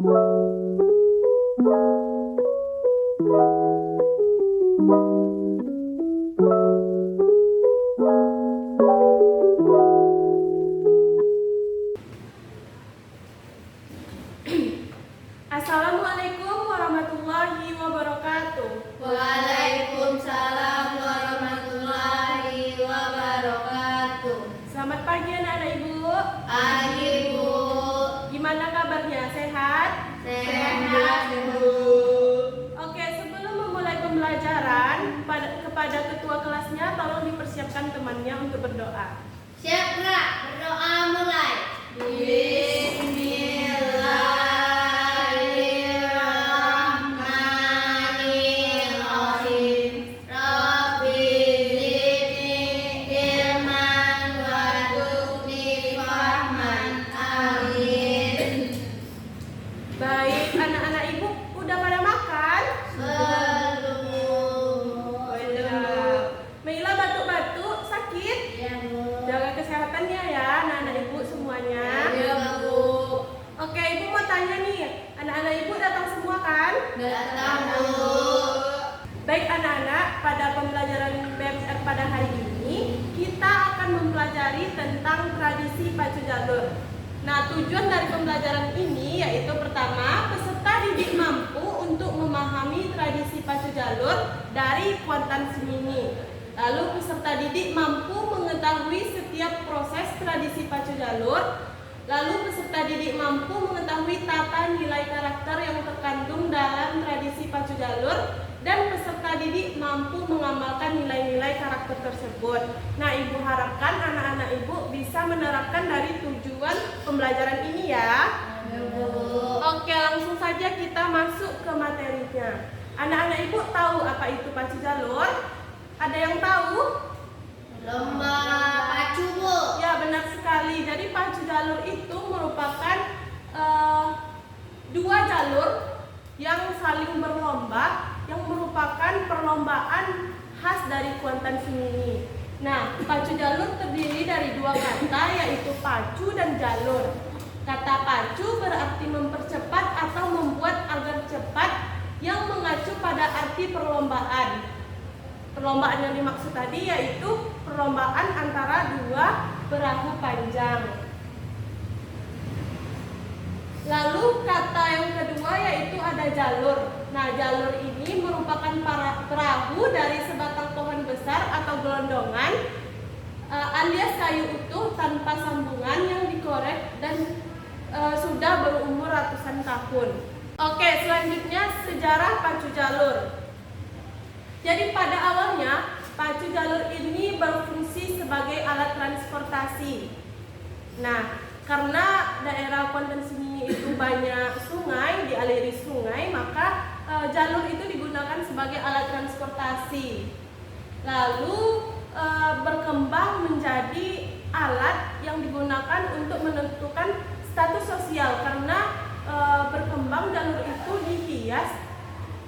Assalamualaikum warahmatullahi wabarakatuh. Waalaikumsalam warahmatullahi wabarakatuh. Selamat pagi anak-anak ibu. Pagi Bu. Gimana kabarnya? Sehat? Sehat Bu. Oke, sebelum memulai pembelajaran, kepada ketua kelasnya tolong dipersiapkan temannya untuk berdoa. Siap Kak, berdoa mulai. Bismillahirrahmanirrahim. Rabbi zidni ilman warzuqni fahman. Amin. Baik, anak-anak ibu udah pada makan? Belum. Meila batuk-batuk, sakit? Ya Bu. Jaga kesehatannya ya anak-anak ibu semuanya. Ya Bu. Oke, ibu mau tanya nih, anak-anak ibu datang semua kan? Datang Bu. Baik anak-anak, pada pembelajaran BMR pada hari ini kita akan mempelajari tentang tradisi pacu jalur. Nah, tujuan dari pembelajaran ini yaitu pertama, peserta didik mampu untuk memahami tradisi pacu jalur dari Kuantan Semini. Lalu peserta didik mampu mengetahui setiap proses tradisi pacu jalur. Lalu peserta didik mampu mengetahui tata nilai karakter yang terkandung dalam tradisi pacu jalur, dan peserta didik mampu mengamalkan nilai-nilai karakter tersebut. Nah, ibu harapkan anak-anak ibu bisa menerapkan dari tujuan pembelajaran ini ya. Oke, langsung saja kita masuk ke materinya. Anak-anak ibu tahu apa itu pacu jalur? Ada yang tahu? Lomba pacu Bu. Ya, benar sekali. Jadi pacu jalur itu merupakan dua jalur yang saling berlomba, yang merupakan perlombaan khas dari Kuantan Semini. Nah, pacu jalur terdiri dari dua kata, yaitu pacu dan jalur. Kata pacu berarti mempercepat atau membuat agar cepat, yang mengacu pada arti perlombaan. Perlombaan yang dimaksud tadi yaitu perlombaan antara dua perahu panjang. Lalu kata yang kedua yaitu ada jalur. Nah, jalur ini merupakan perahu dari sebatang pohon besar atau gelondongan alias kayu utuh tanpa sambungan yang dikorek dan sudah berumur ratusan tahun. Oke, selanjutnya sejarah pacu jalur. Jadi pada awalnya pacu jalur ini berfungsi sebagai alat transportasi. Nah, karena daerah Kuantan Semini itu banyak sungai, dialiri sungai, maka jalur itu digunakan sebagai alat transportasi. Lalu berkembang menjadi alat yang digunakan untuk menentukan status sosial, karena berkembang jalur itu dihias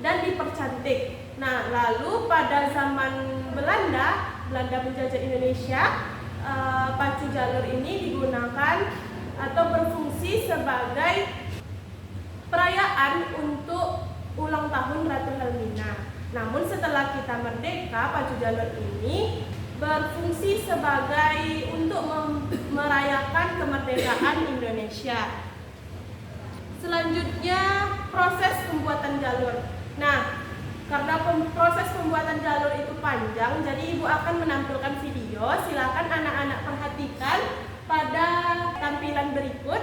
dan dipercantik. Nah, lalu pada zaman Belanda menjajah Indonesia, pacu jalur ini digunakan atau berfungsi sebagai perayaan untuk ulang tahun Ratu Helmina. Namun setelah kita merdeka, pacu jalur ini berfungsi sebagai untuk merayakan kemerdekaan Indonesia. Selanjutnya proses pembuatan jalur. Nah, karena proses pembuatan jalur itu panjang, jadi ibu akan menampilkan video. Silakan anak-anak perhatikan pada tampilan berikut.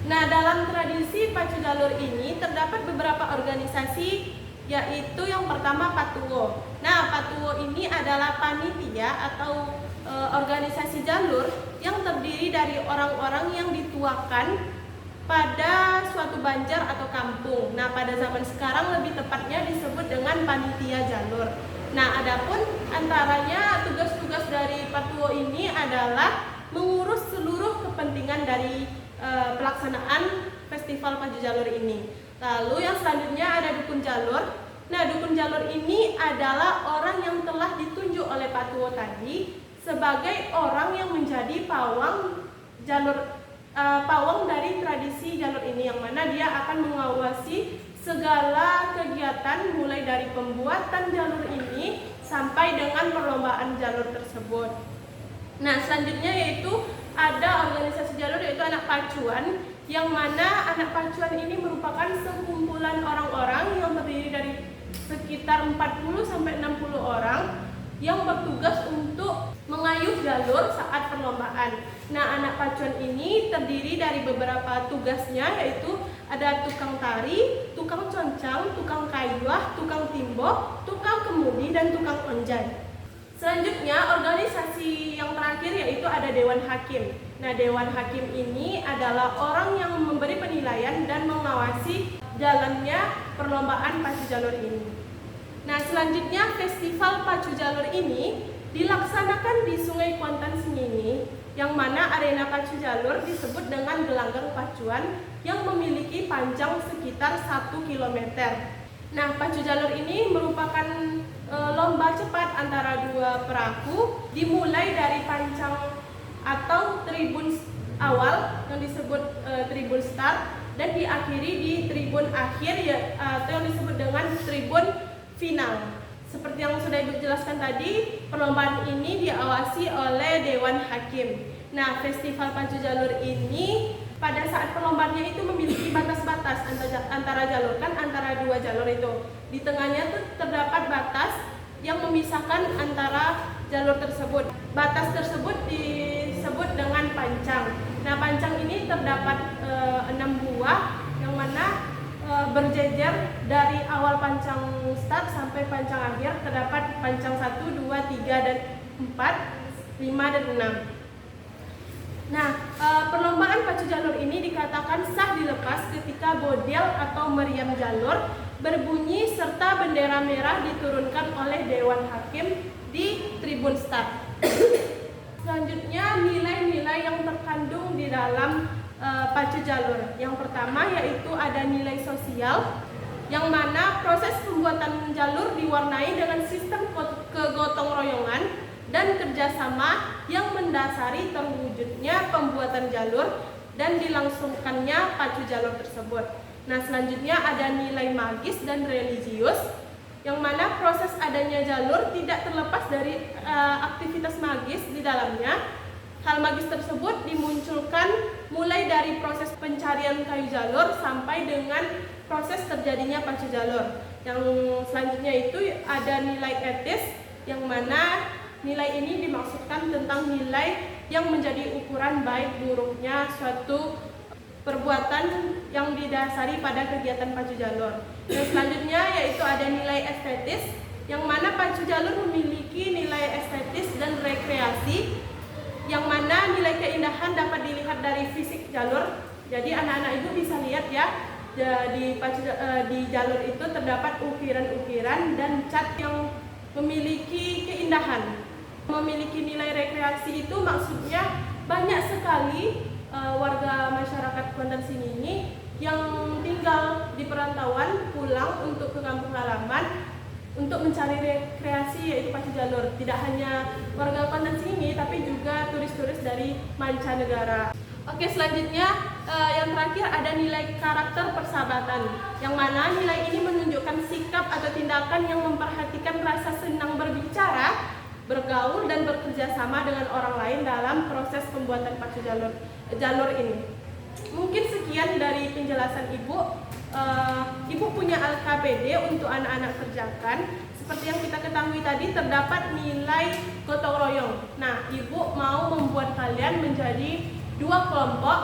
Nah, dalam tradisi pacu jalur ini terdapat beberapa organisasi, yaitu yang pertama Patuwo. Nah, Patuwo ini adalah panitia atau organisasi jalur yang terdiri dari orang-orang yang dituakan pada suatu banjar atau kampung. Nah, pada zaman sekarang lebih tepatnya disebut dengan panitia jalur. Nah, adapun antaranya tugas-tugas dari Patuwo ini adalah mengurus seluruh kepentingan dari pelaksanaan festival pacu jalur ini. Lalu yang selanjutnya ada dukun jalur. Nah, dukun jalur ini adalah orang yang telah ditunjuk oleh Patuwo tadi sebagai orang yang menjadi pawang dari tradisi jalur ini, yang mana dia akan mengawasi segala kegiatan mulai dari pembuatan jalur ini sampai dengan perlombaan jalur tersebut. Nah, selanjutnya yaitu ada organisasi jalur, yaitu anak pacuan, yang mana anak pacuan ini merupakan sekumpulan orang-orang yang terdiri dari sekitar 40 sampai 60 orang yang bertugas untuk mengayuh jalur saat perlombaan. Nah, anak pacuan ini terdiri dari beberapa tugasnya, yaitu ada tukang tari, tukang concang, tukang kayuh, tukang timbok, tukang kemudi, dan tukang onjai. Selanjutnya, organisasi yang terakhir yaitu ada Dewan Hakim. Nah, Dewan Hakim ini adalah orang yang memberi penilaian dan mengawasi jalannya perlombaan pacu jalur ini. Nah, selanjutnya festival pacu jalur ini dilaksanakan di Sungai Kuantan Sengingi, yang mana arena pacu jalur disebut dengan gelanggang pacuan yang memiliki panjang sekitar 1 km. Nah, pacu jalur ini merupakan lomba cepat antara dua perahu, dimulai dari pancang atau tribun awal yang disebut tribun start, dan diakhiri di tribun akhir atau yang disebut dengan tribun final. Seperti yang sudah Ibu jelaskan tadi, perlombaan ini diawasi oleh Dewan Hakim. Nah, festival pacu jalur ini pada saat perlombaannya itu memiliki batas-batas antara jalur, kan antara dua jalur itu. Di tengahnya tuh terdapat batas yang memisahkan antara jalur tersebut. Batas tersebut disebut dengan pancang. Nah, pancang ini terdapat 6 buah, yang mana berjejer dari awal pancang start sampai pancang akhir. Terdapat pancang 1, 2, 3, dan 4, 5, dan 6. Nah, perlombaan pacu jalur ini dikatakan sah dilepas ketika bodel atau meriam jalur berbunyi serta bendera merah diturunkan oleh Dewan Hakim di tribun start. Selanjutnya, nilai-nilai yang terkandung di dalam pacu jalur. Yang pertama yaitu ada nilai sosial, yang mana proses pembuatan jalur diwarnai dengan sistem kegotong royongan dan kerjasama yang mendasari terwujudnya pembuatan jalur dan dilangsungkannya pacu jalur tersebut. Nah, selanjutnya ada nilai magis dan religius, yang mana proses adanya jalur tidak terlepas dari aktivitas magis di dalamnya. Hal magis tersebut dimunculkan mulai dari proses pencarian kayu jalur sampai dengan proses terjadinya pacu jalur. Yang selanjutnya itu ada nilai etis, yang mana nilai ini dimaksudkan tentang nilai yang menjadi ukuran baik buruknya suatu perbuatan yang didasari pada kegiatan pacu jalur. Dan selanjutnya yaitu ada nilai estetis, yang mana pacu jalur memiliki nilai estetis dan rekreasi, yang mana nilai keindahan dapat dilihat dari fisik jalur. Jadi anak-anak ibu bisa lihat ya, di jalur itu terdapat ukiran-ukiran dan cat yang memiliki keindahan. Memiliki nilai rekreasi itu maksudnya banyak sekali warga masyarakat Kuantan Sengingi yang tinggal di perantauan pulang untuk ke kampung halaman untuk mencari rekreasi, yaitu pacu jalur. Tidak hanya warga Kuantan Sengingi, tapi juga turis-turis dari mancanegara. Oke, selanjutnya yang terakhir ada nilai karakter persahabatan, yang mana nilai ini menunjukkan sikap atau tindakan yang memperhatikan rasa senang berbicara, bergaul, dan bekerja sama dengan orang lain dalam proses pembuatan pacu jalur ini. Mungkin sekian dari penjelasan Ibu. Ibu punya LKPD untuk anak-anak kerjakan. Seperti yang kita ketahui tadi, terdapat nilai gotong royong. Nah, Ibu mau membuat kalian menjadi 2 kelompok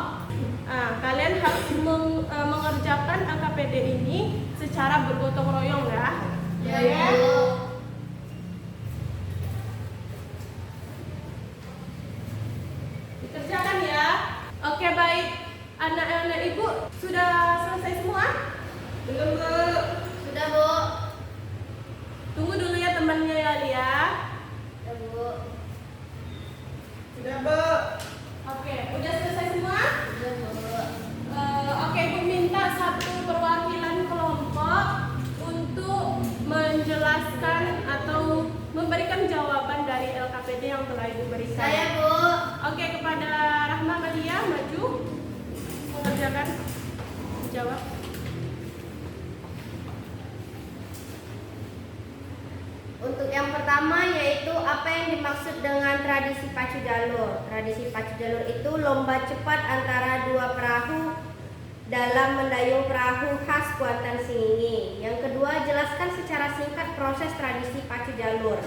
Kalian harus mengerjakan LKPD ini secara bergotong royong ya. Ya, Bu. Dikerjakan ya. Oke, baik. Anak-anak ibu sudah selesai semua? Belum, Bu. Sudah, Bu. Tunggu dulu ya temannya ya, Lia. Sudah, Bu. Sudah, Bu. Oke, udah selesai semua? Sudah, Bu. Oke, ibu minta satu perwakilan kelompok untuk menjelaskan atau memberikan jawaban dari LKPD yang telah ibu berikan. Saya, Bu. Oke, kepada Rahma Malia, maju mengerjakan jawab. Untuk yang pertama yaitu apa yang dimaksud dengan tradisi pacu jalur. Tradisi pacu jalur itu lomba cepat antara dua perahu dalam mendayung perahu khas Kuantan Singingi. Yang kedua, jelaskan secara singkat proses tradisi pacu jalur.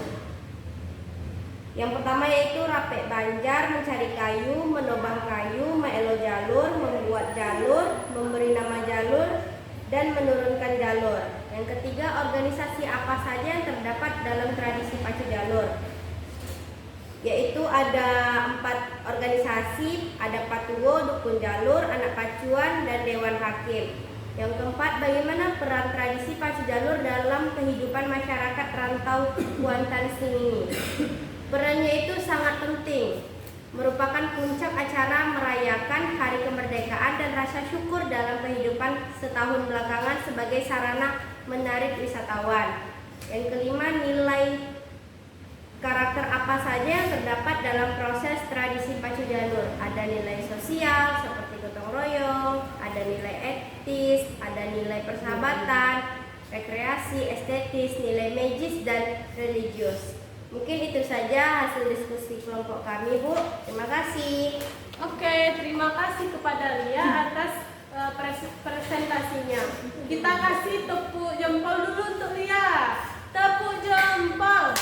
Yang pertama yaitu rapek banjar, mencari kayu, menobang kayu, melo jalur, membuat jalur, memberi nama jalur, dan menurunkan jalur. Yang ketiga, organisasi apa saja yang terdapat dalam tradisi pacu jalur, yaitu ada 4 organisasi, ada Patuwo, Dukun Jalur, Anak Pacuan, dan Dewan Hakim. Yang keempat, bagaimana peran tradisi pacu jalur dalam kehidupan masyarakat rantau Kuantan Singingi. Perannya itu sangat penting, merupakan puncak acara merayakan Hari Kemerdekaan dan rasa syukur dalam kehidupan setahun belakangan sebagai sarana menarik wisatawan. Yang kelima, nilai karakter apa saja yang terdapat dalam proses tradisi pacu jalur. Ada nilai sosial seperti gotong royong, ada nilai etis, ada nilai persahabatan, rekreasi, estetis, nilai magis, dan religius. Mungkin itu saja hasil diskusi kelompok kami, Bu. Terima kasih. Oke, terima kasih kepada Lia atas presentasinya. Kita kasih tepuk jempol dulu untuk Lia. Tepuk jempol.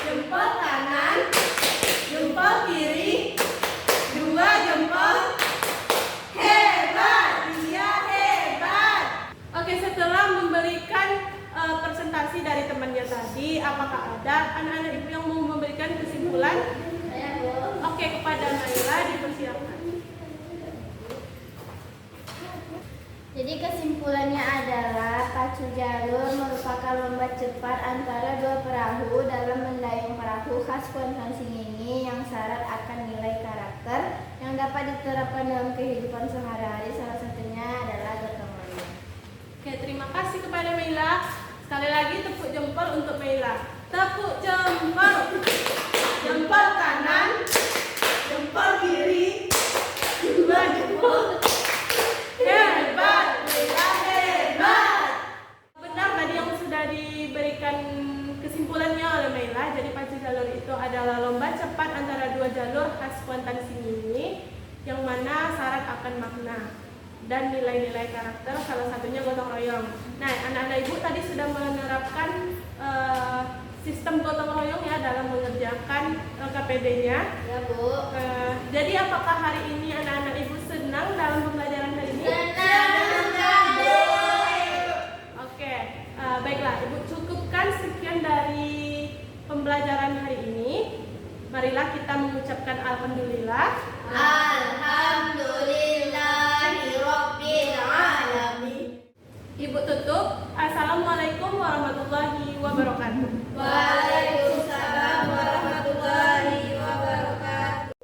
Jempol kanan, jempol kiri, 2 jempol. Hebat, Lia hebat. Oke, setelah memberikan presentasi dari temannya tadi, apakah ada anak-anak ibu yang mau memberikan kesimpulan? Saya, Bu. Oke, kepada Naila dipersilakan. Jadi kesimpulannya adalah pacu jalur merupakan lomba cepat antara dua perahu dalam mendayung perahu khas Kuantan Singingi yang syarat akan nilai karakter yang dapat diterapkan dalam kehidupan sehari-hari, salah satunya adalah gotong royong. Oke, terima kasih kepada Meila. Sekali lagi tepuk jempol untuk Meila. Tepuk jempol. Jempol kanan, jempol kiri, 2 jempol. Hebat, Meila hebat. Benar tadi yang sudah diberikan kesimpulannya oleh Meila. Jadi pacu jalur itu adalah lomba cepat antara 2 jalur khas Kuantan Singingi yang mana syarat akan makna dan nilai-nilai karakter, salah satunya gotong royong. Nah, anak-anak ibu tadi sudah menerapkan sistem gotong royong ya dalam mengerjakan LKPD-nya. Ya, Bu. Jadi apakah hari ini anak-anak ibu senang dalam pembelajaran hari ini? Senang, Bu. Oke, baiklah ibu cukupkan sekian dari pembelajaran hari ini. Marilah kita mengucapkan alhamdulillah. Alhamdulillahirabbil alamin. Ibu tutup. Assalamualaikum warahmatullahi wabarakatuh. Waalaikumsalam warahmatullahi wabarakatuh.